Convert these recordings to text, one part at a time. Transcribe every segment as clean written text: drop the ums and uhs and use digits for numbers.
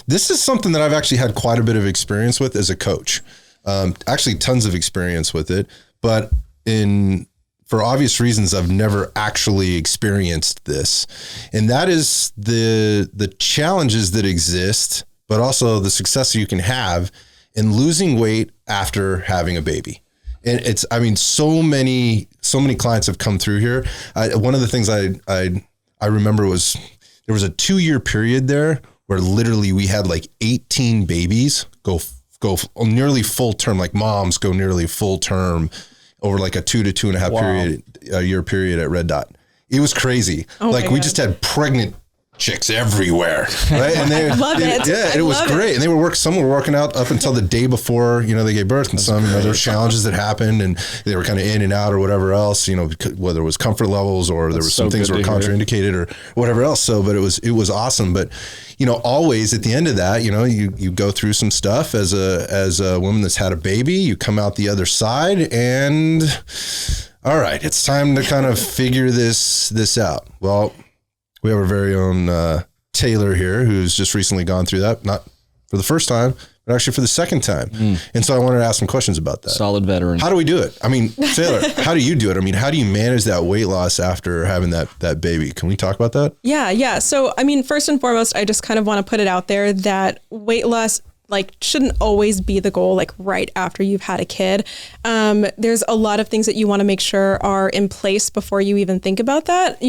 this is something that I've actually had quite a bit of experience with as a coach. Actually tons of experience with it, but for obvious reasons, I've never actually experienced this. And that is the challenges that exist, but also the success you can have in losing weight after having a baby. And so many clients have come through here. One of the things I remember was there was a 2-year period there where literally we had like 18 babies go nearly full term, like moms go nearly full term over like a 2 to 2.5 year period at Red Dot. It was crazy. Oh, like we just had pregnant chicks everywhere, right? And they love it. Yeah, and it was great. And they were some were working out up until the day before, they gave birth, and some, there were challenges that happened, and they were kind of in and out or whatever else, whether it was comfort levels or there was some things that were contraindicated or whatever else. So, but it was awesome. But, always at the end of that, you go through some stuff as a woman that's had a baby, you come out the other side, and all right, it's time to kind of figure this out. Well, we have our very own Taylor here, who's just recently gone through that, not for the first time, but actually for the second time. And so I wanted to ask some questions about that. Solid veteran. How do we do it? I mean, Taylor, how do you do it? I mean, how do you manage that weight loss after having that baby? Can we talk about that? Yeah. So, first and foremost, I just kind of want to put it out there that weight loss shouldn't always be the goal, right after you've had a kid. There's a lot of things that you want to make sure are in place before you even think about that.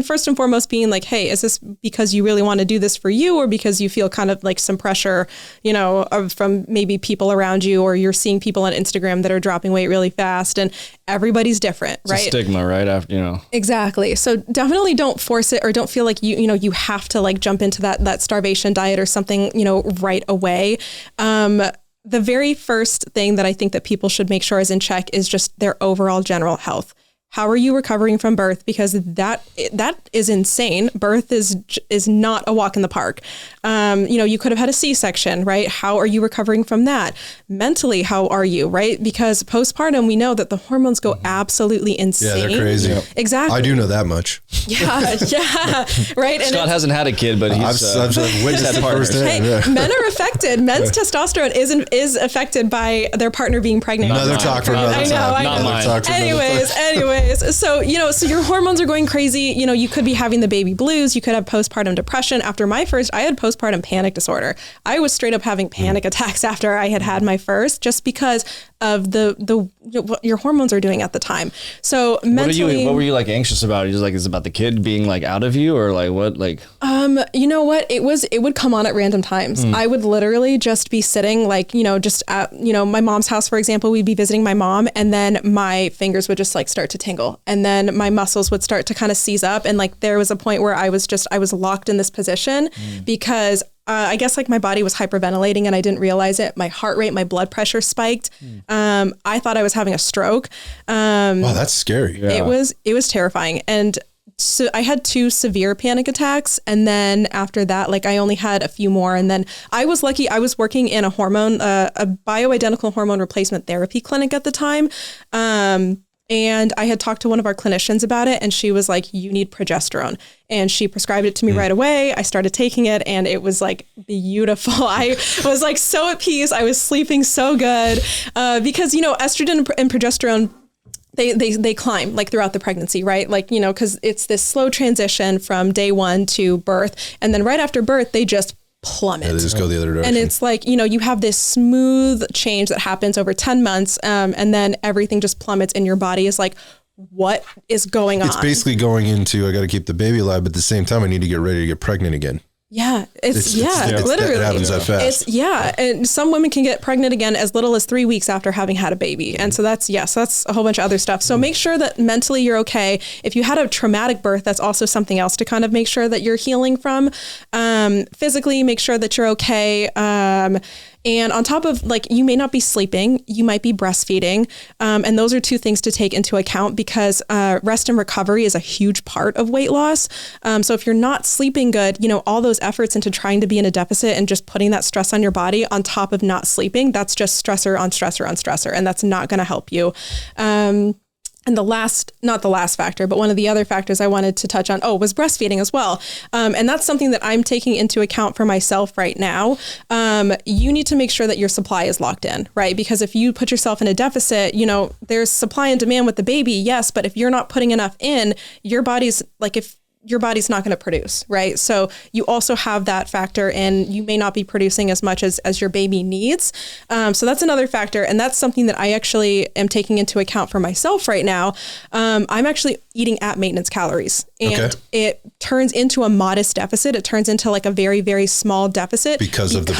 First and foremost being hey, is this because you really want to do this for you, or because you feel kind of some pressure, from maybe people around you, or you're seeing people on Instagram that are dropping weight really fast, and everybody's different, right? It's a stigma, right? After, Exactly. So definitely don't force it, or don't feel like you have to jump into that starvation diet or something, right away. The very first thing that I think that people should make sure is in check is just their overall general health. How are you recovering from birth? Because that is insane. Birth is not a walk in the park. You could have had a C-section, right? How are you recovering from that? Mentally, how are you, right? Because postpartum, we know that the hormones go absolutely insane. Yeah, they're crazy. Yep. Exactly. I do know that much. Yeah, right. Scott hasn't had a kid, but he's witnessed had partners. Hey, men are affected. Men's testosterone is affected by their partner being pregnant. Another talk for another time. I know. Not mine. Anyways. So your hormones are going crazy. You could be having the baby blues. You could have postpartum depression. After my first, I had postpartum panic disorder. I was straight up having panic attacks after I had my first, just because of what your hormones are doing at the time. So mentally, what were you anxious about? You're just is it about the kid being out of you, or what? You know what? It would come on at random times. I would literally just be sitting just at, my mom's house, for example. We'd be visiting my mom, and then my fingers would just start to tingle. And then my muscles would start to kind of seize up. And there was a point where I was locked in this position because I guess my body was hyperventilating and I didn't realize it. My heart rate, my blood pressure spiked. I thought I was having a stroke. Wow, that's scary. Yeah. It was terrifying. And so I had 2 severe panic attacks. And then after that, I only had a few more. And then I was lucky. I was working in a bioidentical hormone replacement therapy clinic at the time. And I had talked to one of our clinicians about it, and she was like, you need progesterone. And she prescribed it to me right away. I started taking it, and it was beautiful. I was so at peace. I was sleeping so good because, estrogen and progesterone, they climb throughout the pregnancy, right? Because it's this slow transition from day 1 to birth. And then right after birth, they just plummet. Yeah, they just go the other direction. And it's you have this smooth change that happens over 10 months. And then everything just plummets, and your body is what is going on? It's basically going into, I got to keep the baby alive, but at the same time, I need to get ready to get pregnant again. Yeah, literally. It happens that fast. And some women can get pregnant again as little as 3 weeks after having had a baby. And so that's a whole bunch of other stuff. So make sure that mentally you're okay. If you had a traumatic birth, that's also something else to kind of make sure that you're healing from. Physically, make sure that you're okay. And on top of you may not be sleeping, you might be breastfeeding. And those are 2 things to take into account, because rest and recovery is a huge part of weight loss. So if you're not sleeping good, all those efforts into trying to be in a deficit and just putting that stress on your body on top of not sleeping, that's just stressor on stressor on stressor. And that's not going to help you. And not the last factor, but one of the other factors I wanted to touch on, was breastfeeding as well. And that's something that I'm taking into account for myself right now. You need to make sure that your supply is locked in, right? Because if you put yourself in a deficit, there's supply and demand with the baby, yes, but if you're not putting enough in, your body's not going to produce, right? So you also have that factor, and you may not be producing as much as your baby needs. So that's another factor. And that's something that I actually am taking into account for myself right now. I'm actually eating at maintenance calories, and it turns into a modest deficit. It turns into like a very, very small deficit because of the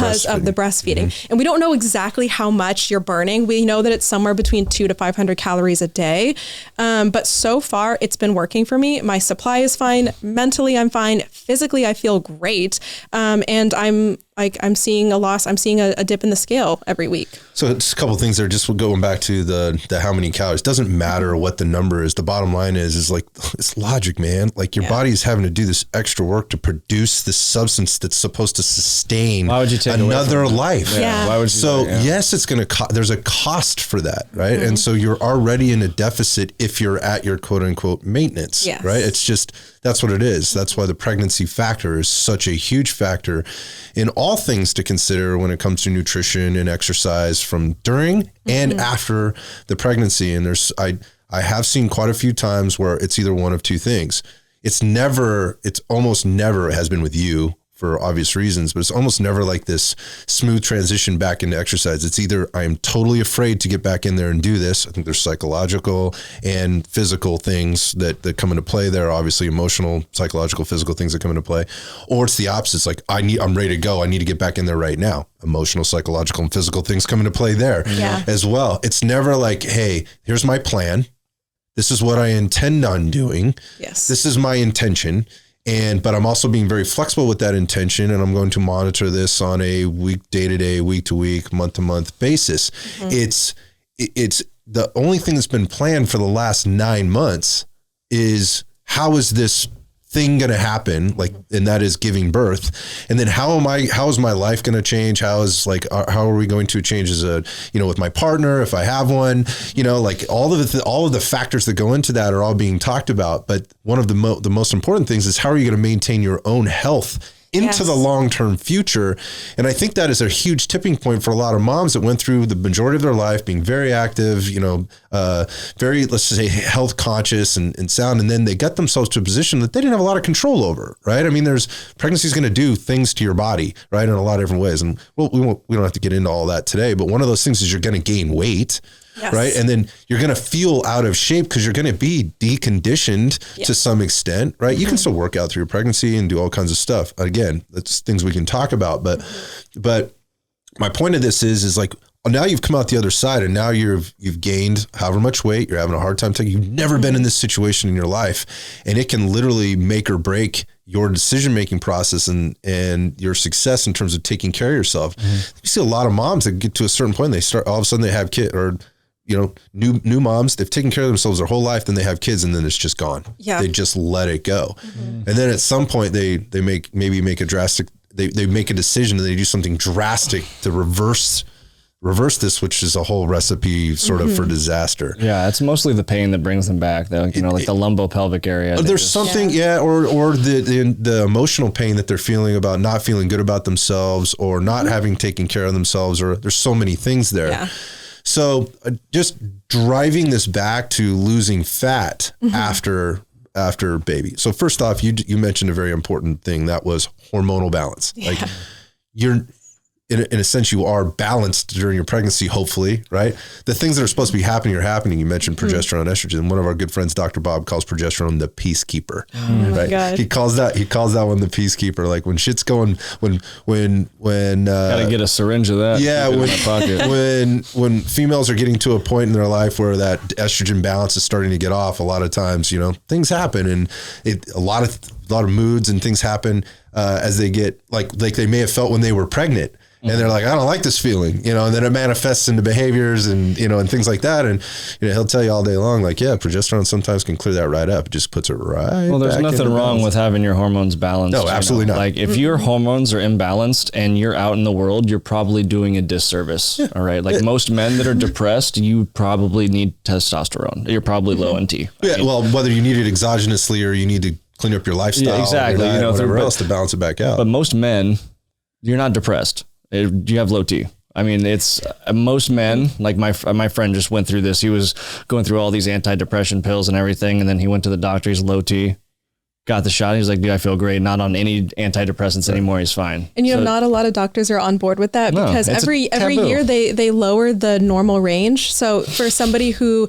breastfeeding. Mm-hmm. And we don't know exactly how much you're burning. We know that it's somewhere between 200 to 500 calories a day. But so far it's been working for me. My supply is fine. Mentally, I'm fine. Physically, I feel great. And I'm seeing a loss. I'm seeing a dip in the scale every week. So it's a couple of things there. Just going back to the how many calories. Doesn't matter what the number is. The bottom line is like, it's logic, man. Like your body is having to do this extra work to produce this substance that's supposed to sustain another life. Yeah. Why would you yes, it's going to there's a cost for that, right? Mm-hmm. And so you're already in a deficit if you're at your quote unquote maintenance, right? It's just, that's what it is. That's why the pregnancy factor is such a huge factor in all things to consider when it comes to nutrition and exercise from during and after the pregnancy. And I have seen quite a few times where it's either one of two things. It's almost never, it has been with you for obvious reasons, but it's almost never like this smooth transition back into exercise. It's either I am totally afraid to get back in there and do this. I think there's psychological and physical things that come into play there, obviously emotional, psychological, physical things that come into play, or it's the opposite. It's like, I'm ready to go. I need to get back in there right now. Emotional, psychological, and physical things come into play there as well. It's never like, hey, here's my plan. This is what I intend on doing. Yes. This is my intention. But I'm also being very flexible with that intention, and I'm going to monitor this on a day-to-day, week-to-week, month-to-month basis. Mm-hmm. It's the only thing that's been planned for the last 9 months is how is this thing going to happen? And that is giving birth. And then how is my life going to change? How are we going to change as with my partner, if I have one, all of the factors that go into that are all being talked about. But one of the most important things is how are you going to maintain your own health into the long-term future. And I think that is a huge tipping point for a lot of moms that went through the majority of their life being very active, very, let's say, health conscious and sound. And then they got themselves to a position that they didn't have a lot of control over, right? I mean, pregnancy is going to do things to your body, right? In a lot of different ways. And we don't have to get into all that today, but one of those things is you're going to gain weight. Yes. Right. And then you're going to feel out of shape because you're going to be deconditioned to some extent. Right. Mm-hmm. You can still work out through your pregnancy and do all kinds of stuff. Again, that's things we can talk about. But my point of this is like, now you've come out the other side and now you've gained however much weight. You're having a hard time taking. You've never been in this situation in your life, and it can literally make or break your decision-making process and your success in terms of taking care of yourself. Mm-hmm. You see a lot of moms that get to a certain point, they start, all of a sudden they have kids, or new moms, they've taken care of themselves their whole life, then they have kids, and then it's just gone. Yeah. They just let it go. Mm-hmm. And then at some point they make a drastic, they make a decision and they do something drastic to reverse this, which is a whole recipe sort of for disaster. Yeah. It's mostly the pain that brings them back though, like the lumbopelvic area. There's something, or the emotional pain that they're feeling about not feeling good about themselves or not having taken care of themselves, or there's so many things there. Yeah. So just driving this back to losing fat after baby. So first off, you mentioned a very important thing, that was hormonal balance. Yeah. Like you're in a sense, you are balanced during your pregnancy, hopefully, right? The things that are supposed to be happening are happening. You mentioned progesterone, estrogen. One of our good friends, Dr. Bob, calls progesterone the peacekeeper. Oh right? My God. He calls that one the peacekeeper. Like when shit's going, when gotta get a syringe of that. Yeah, in my pocket. when females are getting to a point in their life where that estrogen balance is starting to get off, a lot of times, things happen, and a lot of a lot of moods and things happen as they get like they may have felt when they were pregnant. And they're like, I don't like this feeling, you know, and then it manifests into behaviors and, you know, and things like that. And, you know, he'll tell you all day long, like, yeah, progesterone sometimes can clear that right up. It just puts it right. Well, there's back nothing into wrong balance. with having your hormones balanced. No, absolutely not. Like if your hormones are imbalanced and you're out in the world, you're probably doing a disservice. Yeah. All right. Like most men that are depressed, you probably need testosterone. You're probably low in T. Yeah. Well, whether you need it exogenously or you need to clean up your lifestyle, exactly. Diet, you know, whatever else to balance it back out. But most men, you're not depressed. You have low T. I mean, it's most men, like my friend just went through this. He was going through all these antidepressant pills and everything. And then he went to the doctor. He's low T, got the shot. He's like, dude, I feel great. Not on any antidepressants anymore. He's fine. And you know, not a lot of doctors are on board with that because every year they lower the normal range. So for somebody who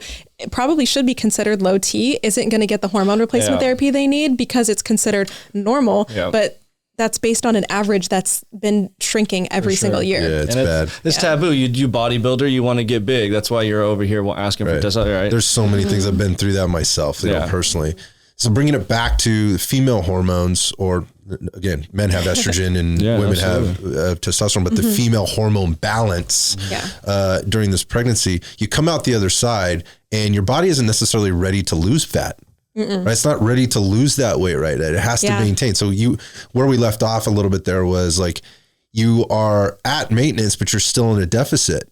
probably should be considered low T isn't going to get the hormone replacement therapy they need because it's considered normal. Yeah. But that's based on an average that's been shrinking every single year. Yeah, it's bad. It's taboo. You bodybuilder, you want to get big. That's why you're over here asking for testosterone, right? There's so many things. I've been through that myself, you know, personally. So bringing it back to female hormones, or again, men have estrogen and women have testosterone, but the female hormone balance during this pregnancy, you come out the other side and your body isn't necessarily ready to lose fat. Right? It's not ready to lose that weight, right? It has to maintain. So where we left off a little bit there was like, you are at maintenance, but you're still in a deficit,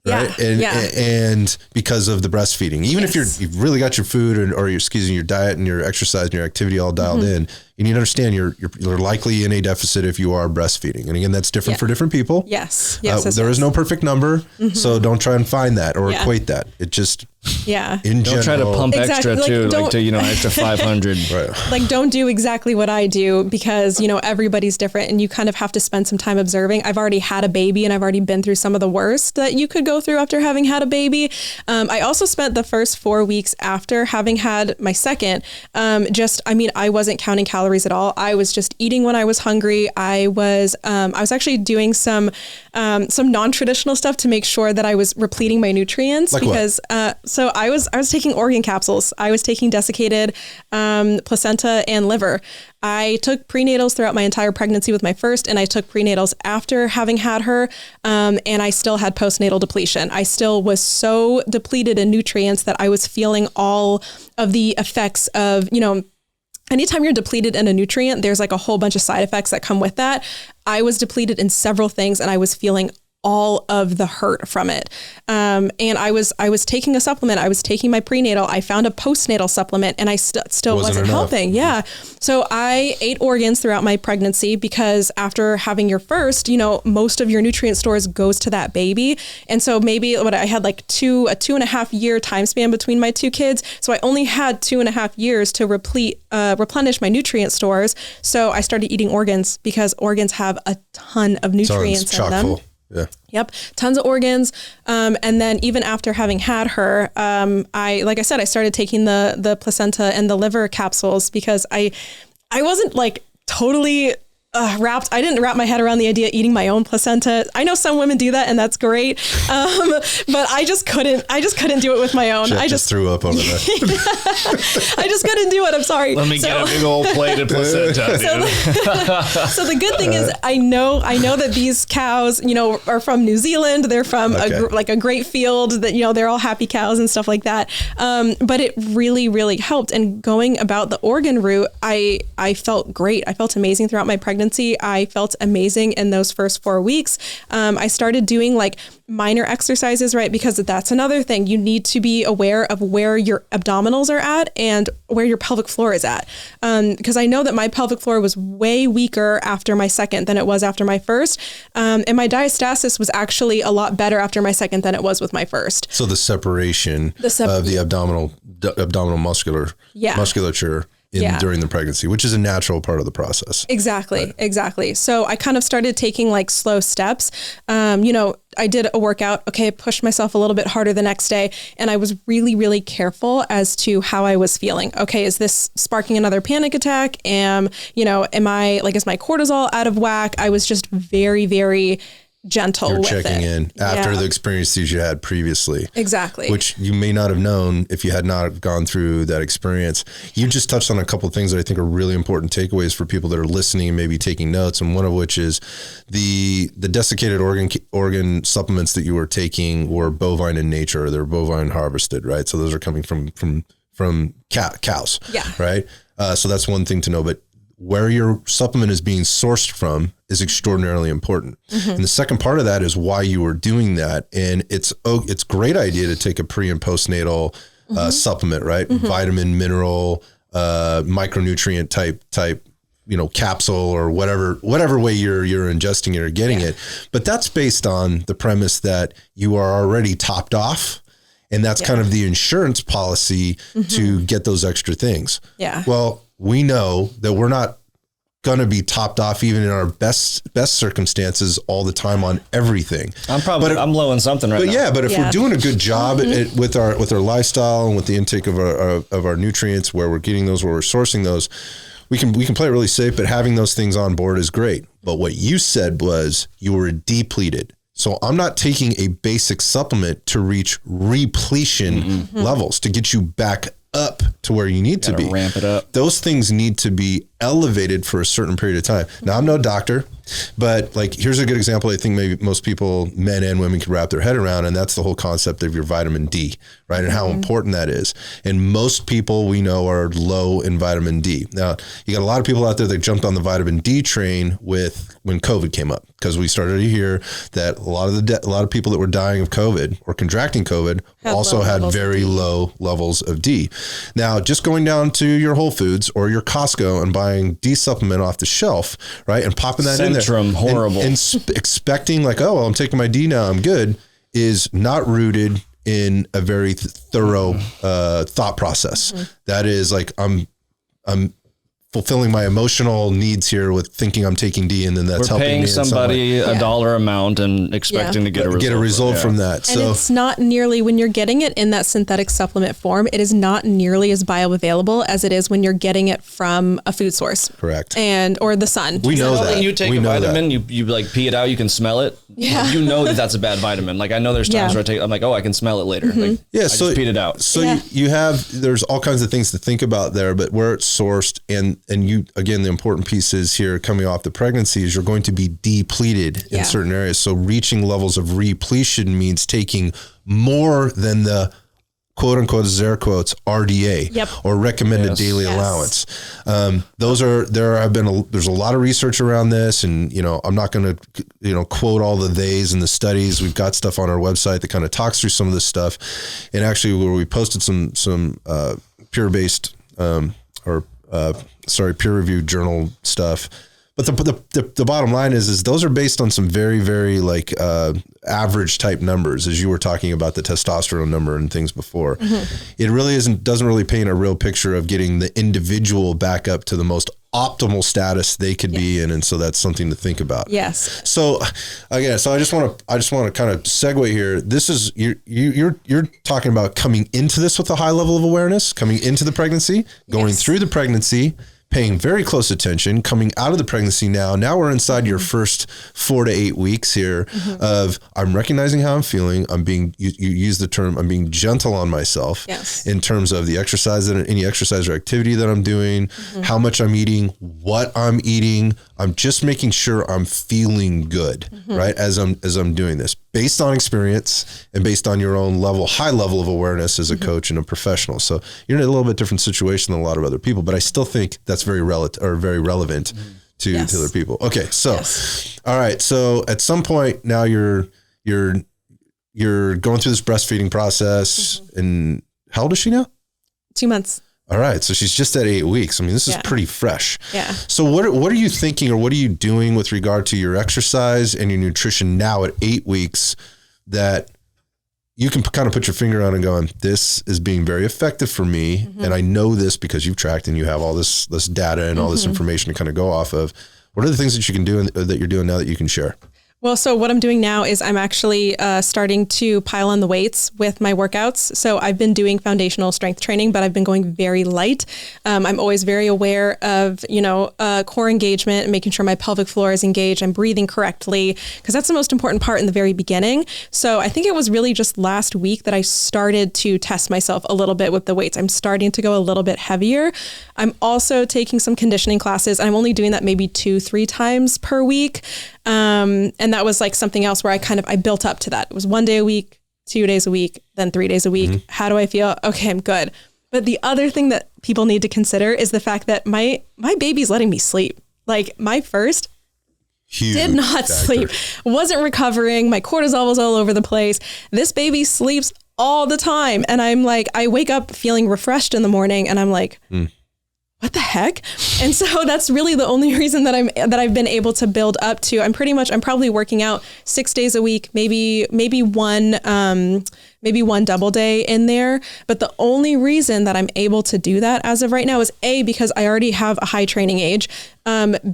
right? And because of the breastfeeding, even if you've really got your food or your diet and your exercise and your activity all dialed in, you need to understand you're likely in a deficit if you are breastfeeding. And again, that's different for different people. Yes. There is no perfect number. So don't try and find that or equate that. It just, in don't try to pump extra too, like to, you know, extra 500. Right. Like don't do exactly what I do because, you know, everybody's different and you kind of have to spend some time observing. I've already had a baby and I've already been through some of the worst that you could go through after having had a baby. I also spent the first 4 weeks after having had my second, I wasn't counting calories at all. I was just eating when I was hungry. I was actually doing some non-traditional stuff to make sure that I was repleting my nutrients because, so I was taking organ capsules. I was taking desiccated, placenta and liver. I took prenatals throughout my entire pregnancy with my first, and I took prenatals after having had her. And I still had postnatal depletion. I still was so depleted in nutrients that I was feeling all of the effects of, you know, anytime you're depleted in a nutrient, there's like a whole bunch of side effects that come with that. I was depleted in several things and I was feeling all of the hurt from it. And I was taking a supplement. I was taking my prenatal. I found a postnatal supplement and I still wasn't helping. Yeah. So I ate organs throughout my pregnancy because after having your first, you know, most of your nutrient stores goes to that baby. And so maybe I had like a 2.5 year time span between my two kids. So I only had 2.5 years to replenish my nutrient stores. So I started eating organs because organs have a ton of nutrients in them. Yeah. Yep. Tons of organs. And then even after having had her, like I said, I started taking the placenta and the liver capsules because I wasn't like totally I didn't wrap my head around the idea of eating my own placenta. I know some women do that and that's great. But I just couldn't do it with my own. I just threw up over there. I just couldn't do it. I'm sorry. Let me get a big old plated placenta. So the good thing is I know that these cows, you know, are from New Zealand. They're from a great field that, you know, they're all happy cows and stuff like that. But it really, really helped. And going about the organ route, I felt great. I felt amazing throughout my pregnancy. I felt amazing in those first 4 weeks. I started doing like minor exercises, right? Because that's another thing. You need to be aware of where your abdominals are at and where your pelvic floor is at. Because I know that my pelvic floor was way weaker after my second than it was after my first. And my diastasis was actually a lot better after my second than it was with my first. So the separation of the abdominal musculature during the pregnancy, which is a natural part of the process. Exactly. Right. Exactly. So I kind of started taking like slow steps. You know, I did a workout. Okay. I pushed myself a little bit harder the next day. And I was really, really careful as to how I was feeling. Okay. Is this sparking another panic attack? Is my cortisol out of whack? I was just very, very gentle You're with checking it. in after the experiences you had previously. Exactly. Which you may not have known if you had not gone through that experience. You just touched on a couple of things that I think are really important takeaways for people that are listening and maybe taking notes. And one of which is the desiccated organ supplements that you were taking were bovine in nature. They're bovine harvested, right? So those are coming from cows. Yeah. Right. So that's one thing to know, but where your supplement is being sourced from is extraordinarily important. And the second part of that is why you were doing that. And it's a great idea to take a pre and postnatal supplement, right? Vitamin, mineral, micronutrient type, capsule or whatever way you're ingesting it or getting it. But that's based on the premise that you are already topped off. And that's kind of the insurance policy to get those extra things. Yeah. Well, we know that we're not going to be topped off even in our best circumstances all the time on everything. I'm low on something right now. But if we're doing a good job with our lifestyle and with the intake of our nutrients, where we're getting those, where we're sourcing those, we can play it really safe, but having those things on board is great. But what you said was you were depleted. So I'm not taking a basic supplement to reach repletion levels to get you back up to where you need to be. Ramp it up. Those things need to be elevated for a certain period of time. Now, I'm no doctor, but here's a good example I think maybe most people, men and women, can wrap their head around, and that's the whole concept of your vitamin D, right? And how important that is. And most people we know are low in vitamin D. Now, you got a lot of people out there that jumped on the vitamin D train when COVID came up, because we started to hear that a lot of people that were dying of COVID or contracting COVID also had very low levels of D. Now, just going down to your Whole Foods or your Costco and buying D supplement off the shelf, right, and popping that in there, horrible, and expecting I'm taking my D now, I'm good, is not rooted in a very thorough thought process. That is I'm fulfilling my emotional needs here with thinking I'm taking D, and then that's helping me. We're paying somebody a dollar amount and expecting to get a result. From that. And So it's not nearly, when you're getting it in that synthetic supplement form, it is not nearly as bioavailable as it is when you're getting it from a food source. Correct. Or the sun. We know that. When you take a vitamin, you pee it out, you can smell it. Yeah. You know that's a bad vitamin. I know there's times where I'm like, oh, I can smell it later. I just peed it out. So there's all kinds of things to think about there, but where it's sourced and you, again, the important piece is here coming off the pregnancy is you're going to be depleted in certain areas. So reaching levels of repletion means taking more than the quote unquote, air quotes, RDA or recommended daily allowance. There's a lot of research around this, and I'm not going to quote all the theys and the studies. We've got stuff on our website that kind of talks through some of this stuff, and actually where we posted some peer-based peer-reviewed journal stuff. But the bottom line is those are based on some very, very average type numbers, as you were talking about the testosterone number and things before. It really doesn't really paint a real picture of getting the individual back up to the most optimal status they could be in, and so that's something to think about. Yes. So again, I just want to kind of segue here. This is you're talking about coming into this with a high level of awareness, coming into the pregnancy, going through the pregnancy, paying very close attention, coming out of the pregnancy now we're inside your first 4 to 8 weeks here of I'm recognizing how I'm feeling. You use the term, I'm being gentle on myself in terms of the exercise, any exercise or activity that I'm doing, how much I'm eating, what I'm eating. I'm just making sure I'm feeling good, right? As I'm doing this, based on experience and based on your own high level of awareness as a coach and a professional. So you're in a little bit different situation than a lot of other people, but I still think that's very relevant to other people. Okay. So, all right. So at some point now you're going through this breastfeeding process, and how old is she now? 2 months. All right. So she's just at 8 weeks. I mean, this is pretty fresh. Yeah. So what are you thinking, or what are you doing with regard to your exercise and your nutrition now at 8 weeks that you can kind of put your finger on and going, this is being very effective for me. And I know this because you've tracked and you have all this data and all this information to kind of go off of. What are the things that you can do that you're doing now that you can share? Well, so what I'm doing now is I'm actually starting to pile on the weights with my workouts. So I've been doing foundational strength training, but I've been going very light. I'm always very aware of, core engagement and making sure my pelvic floor is engaged. I'm breathing correctly because that's the most important part in the very beginning. So I think it was really just last week that I started to test myself a little bit with the weights. I'm starting to go a little bit heavier. I'm also taking some conditioning classes. I'm only doing that maybe 2-3 times per week. And that was like something else where I built up to that. It was 1 day a week, 2 days a week, then 3 days a week. Mm-hmm. How do I feel? Okay, I'm good. But the other thing that people need to consider is the fact that my baby's letting me sleep. Like my first did not sleep, wasn't recovering. My cortisol was all over the place. This baby sleeps all the time. And I'm like, I wake up feeling refreshed in the morning and I'm like, what the heck? And so that's really the only reason that I've been able to build up to. I'm probably working out 6 days a week, maybe one double day in there. But the only reason that I'm able to do that as of right now is A, because I already have a high training age.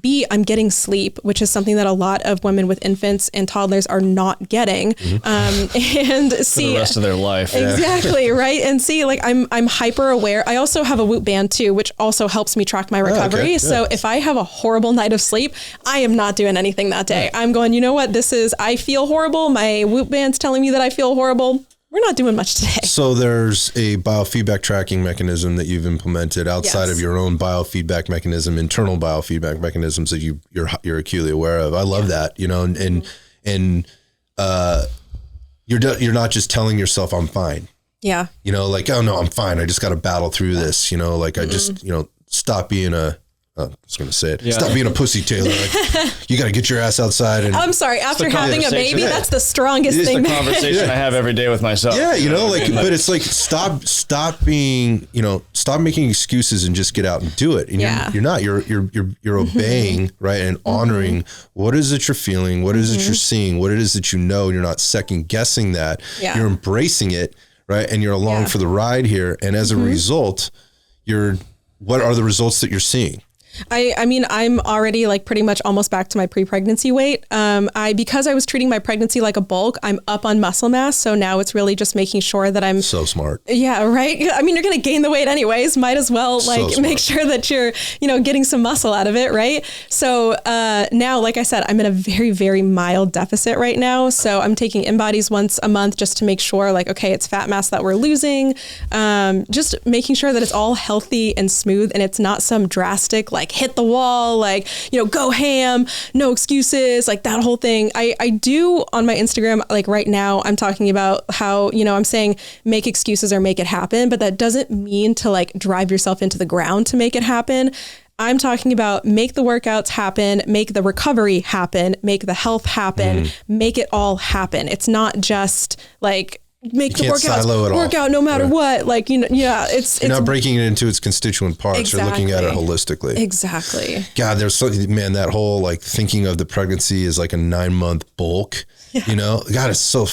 B, I'm getting sleep, which is something that a lot of women with infants and toddlers are not getting. And C, for the rest of their life. Exactly. Right. And C, like I'm hyper aware. I also have a Whoop band too, which also helps me track my recovery. Okay. So if I have a horrible night of sleep, I am not doing anything that day. I'm going, you know what? I feel horrible. My Whoop band's telling me that I feel horrible. We're not doing much today. So there's a biofeedback tracking mechanism that you've implemented outside of your own biofeedback mechanism, internal biofeedback mechanisms that you're acutely aware of. I love that, and you're not just telling yourself I'm fine. Yeah. Like, oh no, I'm fine. I just got to battle through this, like I just, stop being I was going to say it. Yeah. Stop being a pussy, Taylor. Like, you got to get your ass outside. And I'm sorry. After having a baby, that's the strongest thing. It's the conversation I have every day with myself. Yeah, but it's like stop making excuses and just get out and do it. And you're obeying, right, and honoring what is it you're feeling, what is it you're seeing, what it is that and you're not second guessing that. Yeah. You're embracing it, right, and you're along for the ride here. And as a result, what are the results that you're seeing? I mean, I'm already like pretty much almost back to my pre-pregnancy weight. Because I was treating my pregnancy like a bulk, I'm up on muscle mass. So now it's really just making sure that I'm so smart. Yeah. Right. I mean, you're going to gain the weight anyways. Might as well make sure that you're, getting some muscle out of it. Right. So, now, like I said, I'm in a very, very mild deficit right now. So I'm taking InBodies once a month just to make sure like, okay, it's fat mass that we're losing. Just making sure that it's all healthy and smooth and it's not some drastic, like hit the wall, like, go ham, no excuses, like that whole thing. I do on my Instagram, like right now, I'm talking about how, I'm saying make excuses or make it happen, but that doesn't mean to like drive yourself into the ground to make it happen. I'm talking about make the workouts happen, make the recovery happen, make the health happen, make it all happen. It's not just like, make the workouts work out no matter what. Like, you're not breaking it into its constituent parts. Exactly. You're looking at it holistically. Exactly. God, there's something, man, that whole like thinking of the pregnancy as like a 9-month bulk, God, it's so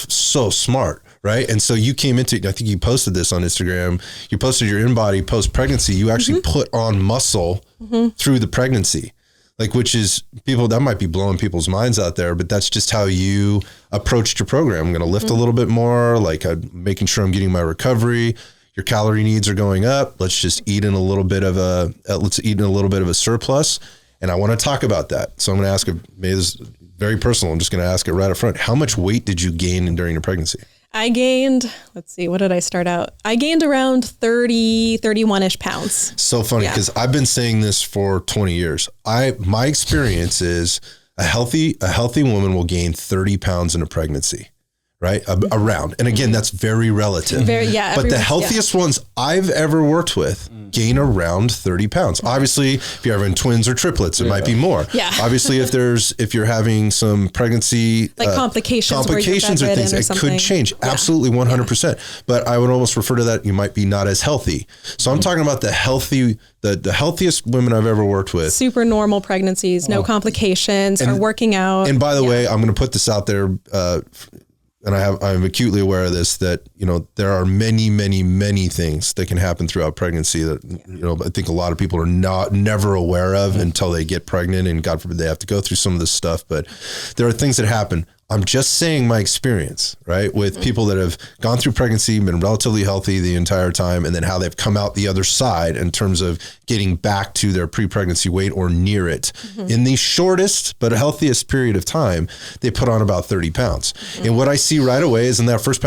smart. Right. And so you came into, I think you posted this on Instagram, you posted your InBody post-pregnancy, you actually put on muscle through the pregnancy. Like, which is that might be blowing people's minds out there, but that's just how you approached your program. I'm going to lift a little bit more, like making sure I'm getting my recovery. Your calorie needs are going up. Let's just eat in a little bit of a surplus. And I want to talk about that. So I'm going to ask maybe this is very personal. I'm just going to ask it right up front. How much weight did you gain during your pregnancy? I gained, let's see, what did I start out? I gained around 31-ish pounds. So funny because I've been saying this for 20 years. My experience is a healthy woman will gain 30 pounds in a pregnancy, right? Around. And again, that's very relative. But the healthiest ones I've ever worked with gain around 30 pounds. Obviously, if you're having twins or triplets, it might be more. Yeah. Obviously, if you're having some pregnancy like complications or things, it could change. Yeah. Absolutely 100%. But I would almost refer to that, you might be not as healthy. So I'm talking about the healthiest women I've ever worked with. Super normal pregnancies, no complications, are working out. And by the way, I'm going to put this out there, and I'm acutely aware of this, that, you know, there are many, many, many things that can happen throughout pregnancy that, you know, I think a lot of people are never aware of until they get pregnant, and God forbid they have to go through some of this stuff. But there are things that happen. I'm just saying my experience, right, with people that have gone through pregnancy, been relatively healthy the entire time, and then how they've come out the other side in terms of getting back to their pre-pregnancy weight or near it. In the shortest but healthiest period of time, they put on about 30 pounds. And what I see right away is in that first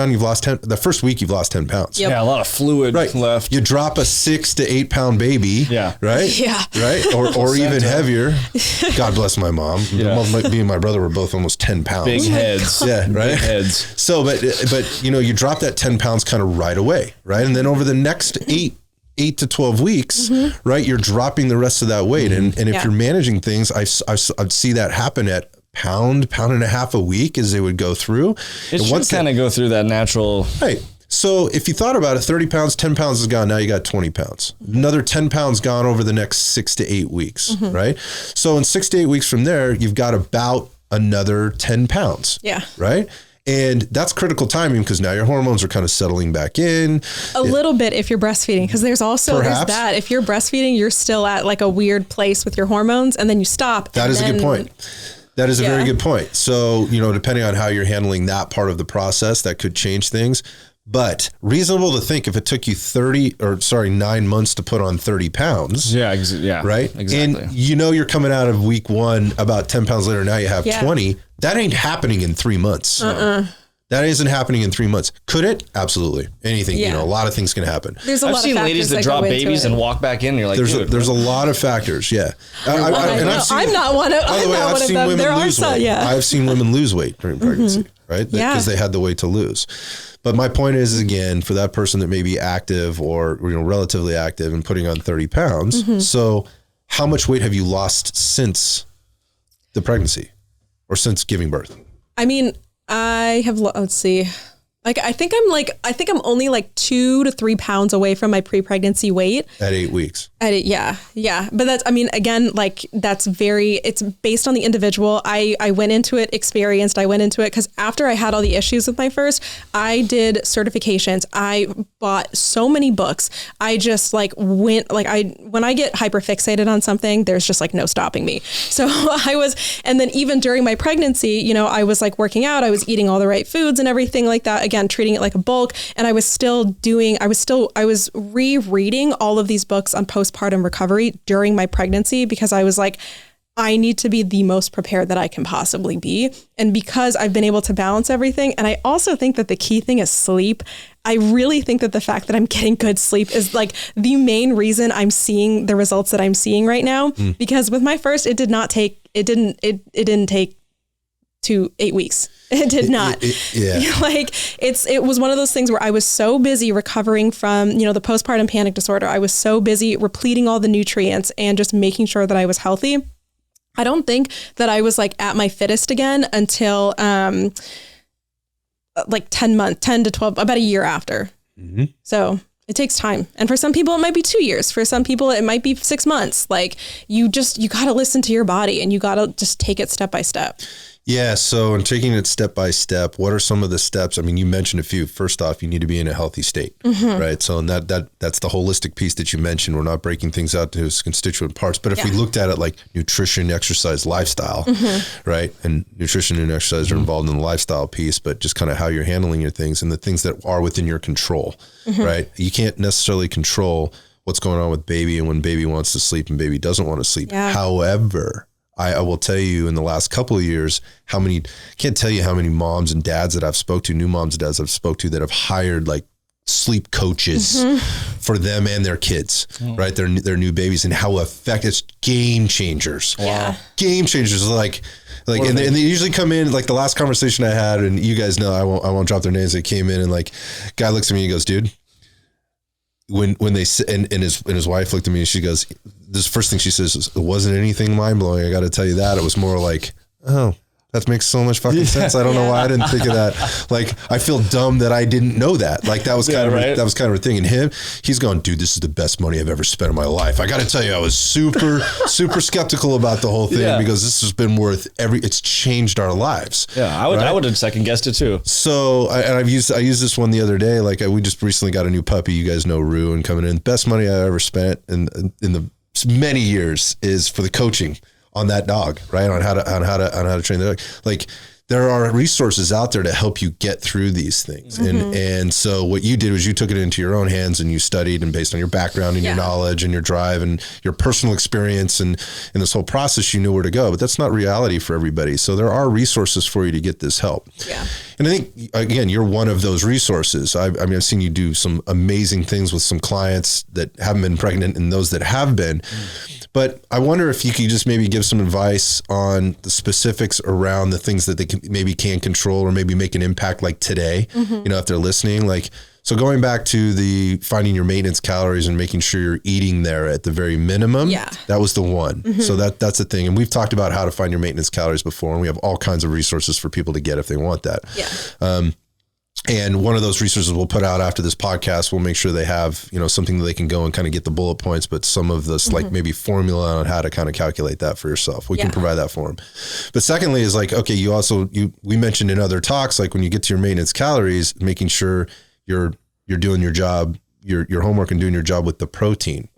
week, you've lost 10 pounds. Yeah, a lot of fluid left. You drop a 6 to 8 pound baby, right? Yeah. Right? Or even heavier. God bless my mom. Me and my brother were both almost 10 pounds. Big heads. Yeah, right. Big heads. So, but you know, you drop that 10 pounds kind of right away, right? And then over the next 8 to 12 weeks, right, you're dropping the rest of that weight. And if you're managing things, I'd see that happen at pound and a half a week as they would go through. It should kind of go through that natural. Right. So if you thought about it, 30 pounds, 10 pounds is gone. Now you got 20 pounds. Another 10 pounds gone over the next 6 to 8 weeks, right? So in 6 to 8 weeks from there, you've got about another 10 pounds. Yeah. Right. And that's critical timing, because now your hormones are kind of settling back in. A little bit if you're breastfeeding, because there's that. If you're breastfeeding, you're still at like a weird place with your hormones, and then you stop. That is a good point. That is a very good point. So, you know, depending on how you're handling that part of the process, that could change things. But reasonable to think, if it took you 9 months to put on 30 pounds. Yeah. Right. Exactly. And you know, you're coming out of week 1 about 10 pounds later. Now you have 20. That ain't happening in 3 months. That isn't happening in 3 months. Could it? Absolutely. Anything, you know, a lot of things can happen. I've seen ladies that drop babies and walk back in. And you're like, there's a lot of factors. Yeah. I'm not one of them. There are some. Yeah. I've seen women lose weight during pregnancy, right? Because they had the weight to lose. But my point is, again, for that person that may be active or, you know, relatively active and putting on 30 pounds. So how much weight have you lost since the pregnancy or since giving birth? I mean, I have, let's see. Like, I think I'm only like 2 to 3 pounds away from my pre-pregnancy weight. At 8 weeks. Yeah. But that's, I mean, again, like it's based on the individual. I went into it experienced. I went into it because after I had all the issues with my first, I did certifications. I bought so many books. I just like when I get hyper fixated on something, there's just like no stopping me. So and then even during my pregnancy, you know, I was like working out, I was eating all the right foods and everything like that. Again, treating it like a bulk. And I was rereading all of these books on postpartum recovery during my pregnancy, because I was like, I need to be the most prepared that I can possibly be. And because I've been able to balance everything. And I also think that the key thing is sleep. I really think that the fact that I'm getting good sleep is like the main reason I'm seeing the results that I'm seeing right now. Because with my first, it didn't take 8 weeks. It did not. Like it was one of those things where I was so busy recovering from, you know, the postpartum panic disorder. I was so busy repleting all the nutrients and just making sure that I was healthy. I don't think that I was like at my fittest again until like 10 to 12, about a year after. So it takes time. And for some people, it might be 2 years. For some people, it might be 6 months. Like you got to listen to your body and you got to just take it step by step. Yeah. So in taking it step by step, what are some of the steps? I mean, you mentioned a few. First off, you need to be in a healthy state, right? So that's the holistic piece that you mentioned. We're not breaking things out to its constituent parts. But if we looked at it like nutrition, exercise, lifestyle, right? And nutrition and exercise are involved in the lifestyle piece, but just kind of how you're handling your things and the things that are within your control, right? You can't necessarily control what's going on with baby and when baby wants to sleep and baby doesn't want to sleep. Yeah. However, I will tell you in the last couple of years, can't tell you how many moms and dads that I've spoke to, new moms and dads I've spoke to that have hired like sleep coaches for them and their kids, right? Their new babies, and how effective, it's game changers. Wow. Game changers. Like, and they usually come in, like the last conversation I had, and you guys know, I won't drop their names. They came in and like, guy looks at me and goes, dude, when they sit and his wife looked at me and she goes, this first thing she says is, it wasn't anything mind blowing. I got to tell you that. It was more like, oh, That makes so much fucking sense. I don't know why I didn't think of that. Like, I feel dumb that I didn't know that. Like, that was kind of a thing. And he's going, dude, this is the best money I've ever spent in my life. I got to tell you, I was super skeptical about the whole thing because this has been worth it's changed our lives. Yeah, I would have second guessed it too. So, I used this one the other day. Like, we just recently got a new puppy. You guys know Rue, and coming in, best money I ever spent in the many years is for the coaching on that dog, right? On how to train the dog. Like, there are resources out there to help you get through these things. And so what you did was you took it into your own hands and you studied, and based on your background and your knowledge and your drive and your personal experience and in this whole process, you knew where to go. But that's not reality for everybody. So there are resources for you to get this help. Yeah. And I think, again, you're one of those resources. I've seen you do some amazing things with some clients that haven't been pregnant and those that have been. But I wonder if you could just maybe give some advice on the specifics around the things that they can control or maybe make an impact, like today, if they're listening. Like, so going back to the finding your maintenance calories and making sure you're eating there at the very minimum, that was the one. So that's the thing. And we've talked about how to find your maintenance calories before, and we have all kinds of resources for people to get if they want that. Yeah. And one of those resources we'll put out after this podcast, we'll make sure they have, something that they can go and kind of get the bullet points, but some of this, like maybe formula on how to kind of calculate that for yourself. We can provide that for them. But secondly is like, okay, we mentioned in other talks, like when you get to your maintenance calories, making sure you're doing your job, your homework and doing your job with the protein,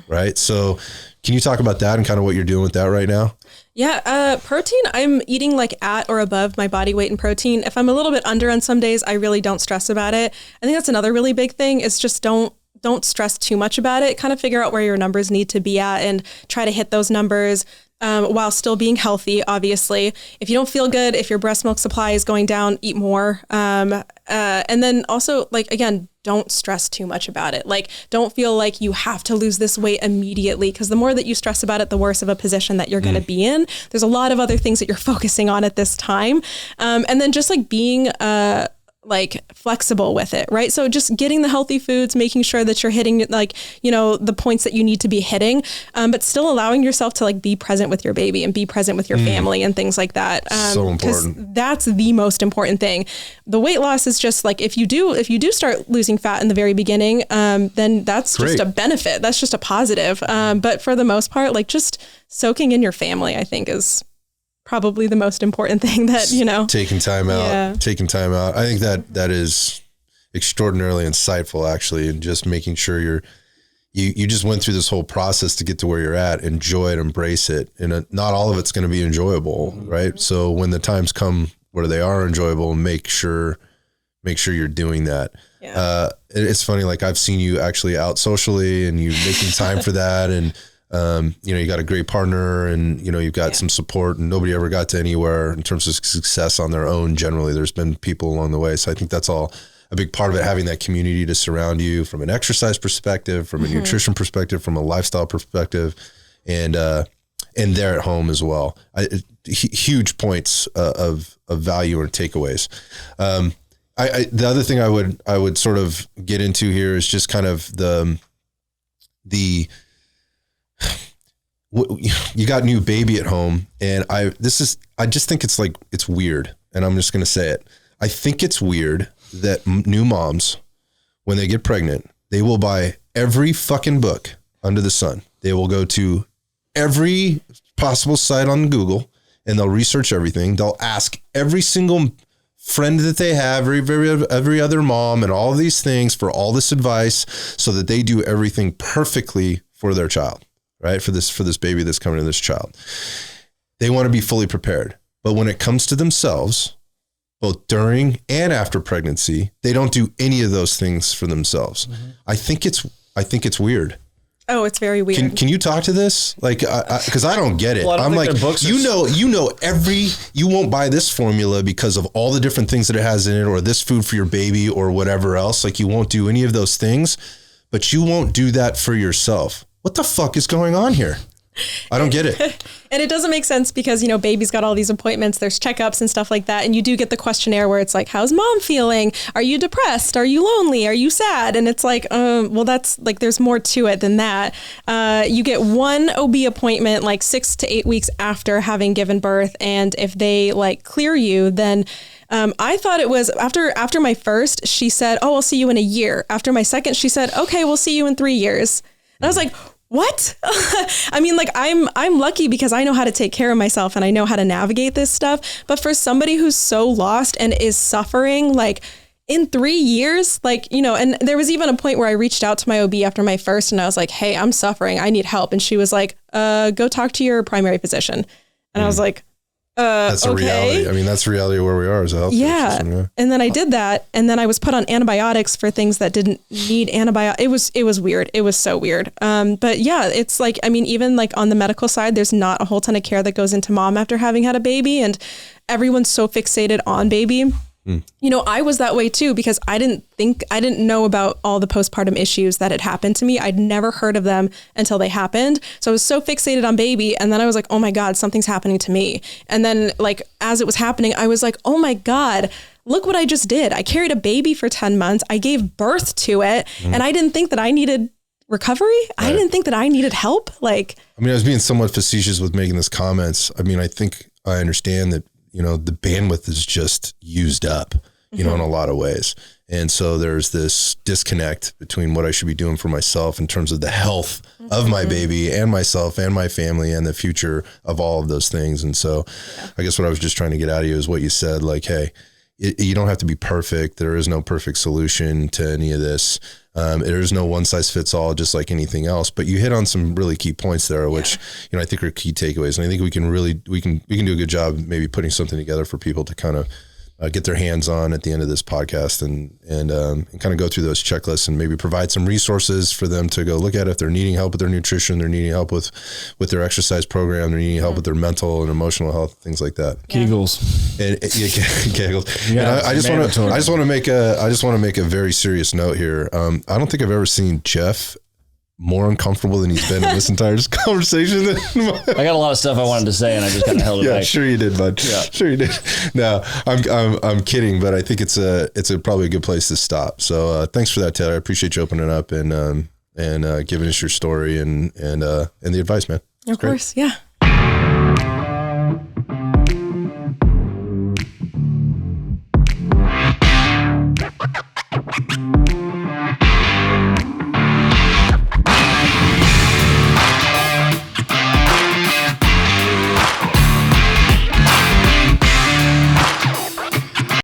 right? So can you talk about that and kind of what you're doing with that right now? Yeah, protein, I'm eating like at or above my body weight in protein. If I'm a little bit under on some days, I really don't stress about it. I think that's another really big thing is just don't stress too much about it. Kind of figure out where your numbers need to be at and try to hit those numbers while still being healthy, obviously. If you don't feel good, if your breast milk supply is going down, eat more. And then also, like, again, don't stress too much about it. Like, don't feel like you have to lose this weight immediately, because the more that you stress about it, the worse of a position that you're going to be in. There's a lot of other things that you're focusing on at this time. And then just like being like flexible with it, right? So just getting the healthy foods, making sure that you're hitting the points that you need to be hitting, but still allowing yourself to like be present with your baby and be present with your family and things like that. So important. That's the most important thing. The weight loss is just like, if you do start losing fat in the very beginning, then that's just a benefit. That's just a positive. But for the most part, like just soaking in your family, I think is probably the most important thing that, taking time out. I think that is extraordinarily insightful, actually, and just making sure you just went through this whole process to get to where you're at. Enjoy it, embrace it. And not all of it's going to be enjoyable, right? So when the times come where they are enjoyable, make sure you're doing that. Yeah. It's funny, like I've seen you actually out socially and you making time for that. And you got a great partner and, you've got some support, and nobody ever got to anywhere in terms of success on their own. Generally, there's been people along the way. So I think that's all a big part of it, having that community to surround you from an exercise perspective, from a nutrition perspective, from a lifestyle perspective, and there at home as well. Huge points of value or takeaways. The other thing I would sort of get into here is just kind of the you got new baby at home, and I just think it's weird, and I'm just going to say it. I think it's weird that new moms, when they get pregnant, they will buy every fucking book under the sun. They will go to every possible site on Google and they'll research everything. They'll ask every single friend that they have, every other mom, and all of these things for all this advice, so that they do everything perfectly for their child. Right? For this baby that's coming to this child. They want to be fully prepared. But when it comes to themselves, both during and after pregnancy, they don't do any of those things for themselves. I think it's weird. Oh, it's very weird. Can you talk to this? Like, because I don't get it. Well, I'm like, you won't buy this formula because of all the different things that it has in it, or this food for your baby, or whatever else. Like, you won't do any of those things, but you won't do that for yourself. What the fuck is going on here? I don't get it. And it doesn't make sense because, you know, baby's got all these appointments, there's checkups and stuff like that. And you do get the questionnaire where it's like, how's mom feeling? Are you depressed? Are you lonely? Are you sad? And it's like, well, that's like, there's more to it than that. You get one OB appointment like 6 to 8 weeks after having given birth. And if they like clear you, then I thought it was after my first, she said, oh, I'll see you in a year. After my second, she said, okay, we'll see you in 3 years. And I was like, what? I mean, like I'm lucky because I know how to take care of myself and I know how to navigate this stuff. But for somebody who's so lost and is suffering, like in 3 years, like, you know, and there was even a point where I reached out to my OB after my first and I was like, hey, I'm suffering. I need help. And she was like, go talk to your primary physician. And I was like, that's a reality. I mean, that's the reality of where we are as a health system. Yeah. And then I did that. And then I was put on antibiotics for things that didn't need antibiotics. It was weird. It was so weird. But yeah, it's like, I mean, even like on the medical side, there's not a whole ton of care that goes into mom after having had a baby. And everyone's so fixated on baby. You know, I was that way too, because I didn't know about all the postpartum issues that had happened to me. I'd never heard of them until they happened. So I was so fixated on baby. And then I was like, oh my God, something's happening to me. And then like, as it was happening, I was like, oh my God, look what I just did. I carried a baby for 10 months. I gave birth to it. And I didn't think that I needed recovery. Right. I didn't think that I needed help. Like, I mean, I was being somewhat facetious with making this comments. I mean, I think I understand that, you know, the bandwidth is just used up, you know, in a lot of ways. And so there's this disconnect between what I should be doing for myself in terms of the health of my baby and myself and my family and the future of all of those things. And so I guess what I was just trying to get out of you is what you said, like, hey, you don't have to be perfect. There is no perfect solution to any of this. There is no one size fits all, just like anything else. But you hit on some really key points there, which, you know, I think are key takeaways. And I think we can do a good job maybe putting something together for people to kind of get their hands on at the end of this podcast and kind of go through those checklists and maybe provide some resources for them to go look at if they're needing help with their nutrition, they're needing help with their exercise program, they're needing help with their mental and emotional health, things like that. Kegels. And Kegels. Yeah, and I just want to make a very serious note here. I don't think I've ever seen Jeff more uncomfortable than he's been in this entire conversation. I got a lot of stuff I wanted to say and I just kind of held it back. Yeah, sure you did, bud. Yeah. Sure you did. No, I'm kidding, but I think it's probably a good place to stop. So thanks for that, Taylor. I appreciate you opening up and giving us your story and the advice, man. Of course. Yeah.